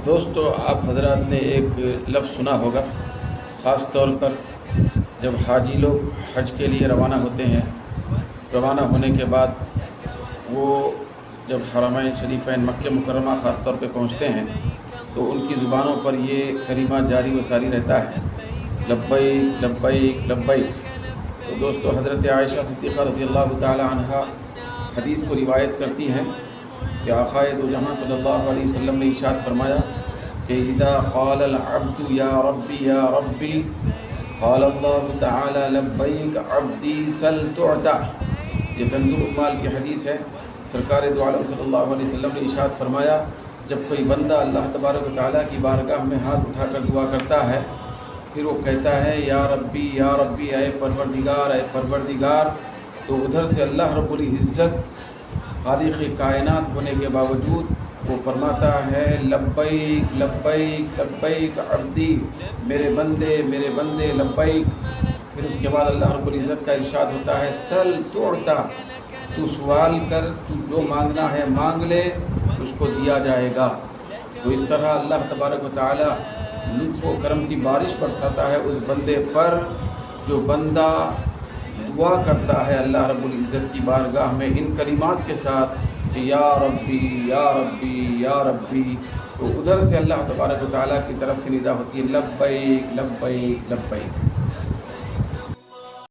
دوستو، آپ حضرات نے ایک لفظ سنا ہوگا، خاص طور پر جب حاجی لوگ حج کے لیے روانہ ہوتے ہیں۔ روانہ ہونے کے بعد وہ جب حرمین شریفین مکہ مکرمہ خاص طور پہ پہنچتے ہیں تو ان کی زبانوں پر یہ کلمہ جاری و ساری رہتا ہے، لبیک لبیک لبیک۔ تو دوستو، حضرت عائشہ صدیقہ رضی اللہ تعالی عنہا حدیث کو روایت کرتی ہیں کہ آقائے دو جہاں صلی اللہ علیہ وسلم نے ارشاد فرمایا کہ اذا قال العبد یا ربی یا ربی قال اللہ تعالی لبیک عبدی سل تعطا۔ یہ کنز العمال کی حدیث ہے۔ سرکار دو عالم صلی اللہ علیہ وسلم نے ارشاد فرمایا، جب کوئی بندہ اللہ تبارک و تعالیٰ کی بارگاہ میں ہاتھ اٹھا کر دعا کرتا ہے، پھر وہ کہتا ہے یا ربی اے پروردگار اے پروردگار، تو ادھر سے اللہ رب العزت خالق کائنات ہونے کے باوجود وہ فرماتا ہے لبیک لبیک لبیک عبدی، میرے بندے لبیک۔ پھر اس کے بعد اللہ رب العزت کا ارشاد ہوتا ہے سل تعطا، تو سوال کر، تو جو مانگنا ہے مانگ لے، تو اس کو دیا جائے گا۔ تو اس طرح اللہ تبارک و تعالی لطف و کرم کی بارش برساتا ہے اس بندے پر جو بندہ دعا کرتا ہے اللہ رب العزت کی بارگاہ میں ان کلمات کے ساتھ کہ یا ربی یا ربی یا ربی، تو ادھر سے اللہ تبارک و تعالیٰ کی طرف سے ندا ہوتی ہے لبیک لبیک لبیک۔